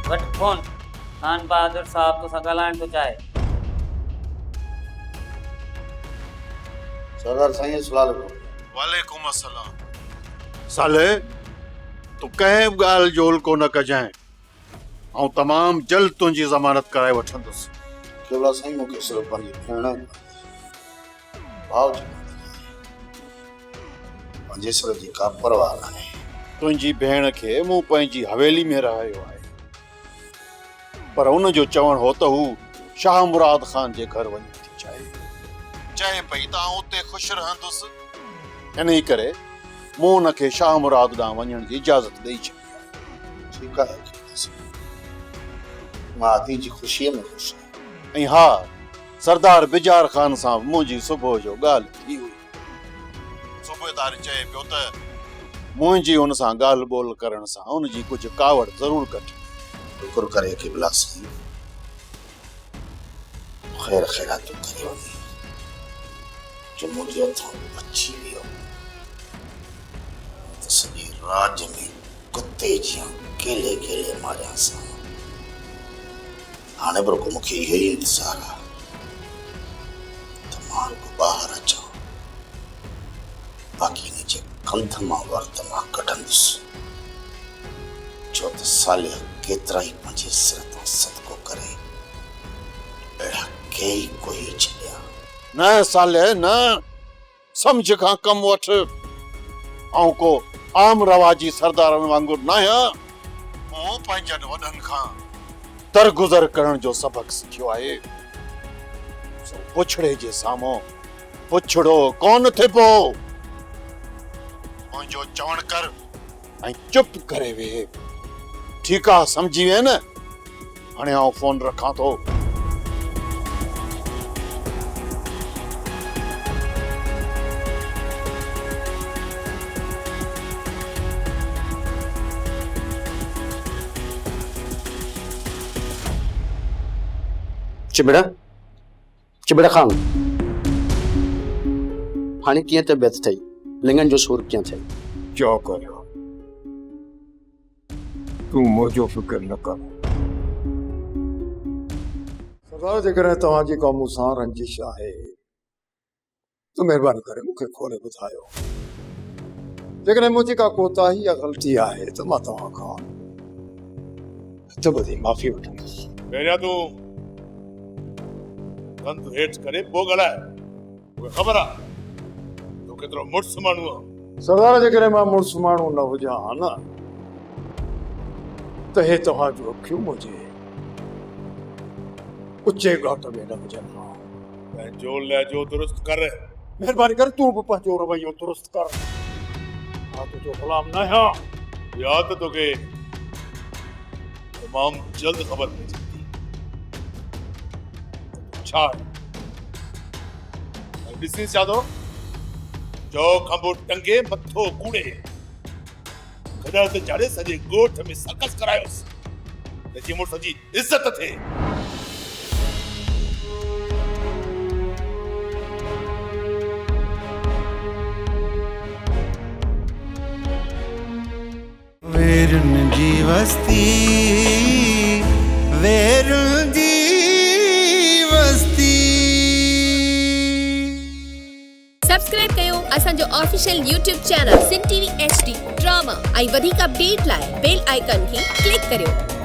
वट फोन खान बहादुर साहब तो ॻाल्हाइण थो चाहे। सरदार साईं अस्सलाम वालेकुम अस्सलाम। साले तू कंहिं ॻाल्हि जो उल्को न कजांइ, ऐं तमामु जल्द तुंहिंजी ज़मानत कराए वठंदुसि। केवला साईं मूंखे सिर्फ़ु पंहिंजी भेण भाउ जी पंहिंजे सिर जी का परवाह न आहे। तुंहिंजी भेण खे मूं पंहिंजी हवेली में रहायो आहे, पर हुन जो चवण हो त हू शाह मुराद ख़ान जे घर वञण थी चए पई त आउं उते ख़ुशि रहंदुसि। इन करे मूं हुनखे शाह मुराद ॾांहुं वञण जी इजाज़त ॾेई छॾी आहे। ठीकु आहे, मां आदि जी ख़ुशीअ में ख़ुशि आहियां। ऐं हा, सरदार बिजार ख़ान सां मुंहिंजी सुबुह जो ॻाल्हि थी हुई। सूबेदार चए पियो त मुंहिंजी हुन सां ॻाल्हि ॿोल करण सां हुनजी कुझु कावड़ ज़रूरु कटे। शुक्र करे केवला साईं ख़ैर ख़ैरातूं करे वञे जो मुंहिंजे हथां बची वियो त सॼे राज में कुते जीअं केले केले मारियांसि। हाणे बि रुको मूंखे इहो ई इंतज़ारु आहे त मां रुको ॿाहिरि अचां, बाक़ी हिन जे कंध मां वक़्त मां कढंदुसि, छो त साले केतिरा ई पंहिंजे सिर तां सदको करे अहिड़ा कई कोई छॾिया। न साले न, सम्झ खां कम वठ। ऐं को आम रवाजी सरदारनि वांगुरु न आहियां। मूं पंहिंजनि वॾनि खां दरगुज़र करण जो सबक़ सिखियो आहे। पुछड़े जे साम्हूं पुछड़ो कोन थिबो। मुंहिंजो चवण कर ऐं चुप करे वेह। ठीकु आहे, सम्झी वे न? हाणे आउं फोन रखां थो। चिबड़ा खान, हाणे कीअं तबियत अथई? लिंगन जो सूर कीअं अथई? चओ करियो, तूं मुंहिंजो फिक्र न कर। सरदार जेकॾहिं तव्हांजी का मूं सां रंजिश आहे त महिरबानी करे मूंखे खोले ॿुधायो। जेकॾहिं मुंहिंजी का कोताही या ग़लती आहे त मां तव्हां खां हथ ॿधी माफ़ी वठंदुसि। पहिरियां तूं कंध हेठि करे पोइ ॻाल्हाए। मूंखे ख़बर आहे तूं केतिरो मुड़ुसु माण्हू आहे। सरदार जेकॾहिं मां मुड़ुसु माण्हू न हुजां हा न त हे तव्हांजो अखियूं मुंहिंजे उचे घाट में न हुजनि हा। पंहिंजो लहजो दुरुस्त कर। महिरबानी करे तूं बि पंहिंजो रवैयो दुरुस्त कर। मां तुंहिंजो ग़ुलाम न आहियां। या त तोखे तमामु जल्द ख़बर पइजी छा आहे। ॾिसी छा थो जो खंबो टंगे मथो कूड़े गदर ते चाढ़े सॼे ॻोठ में सर्कस करायोसि त जी मुड़ुस जी इज़त थिए। वेरुन जी वस्ती, वेरुन जी वस्ती। सब्सक्राइब कयो असांजो official YouTube channel Singh TV HD drama ऐं वधीक अपडेट लाइ बेल आइकन खे क्लिक करियो।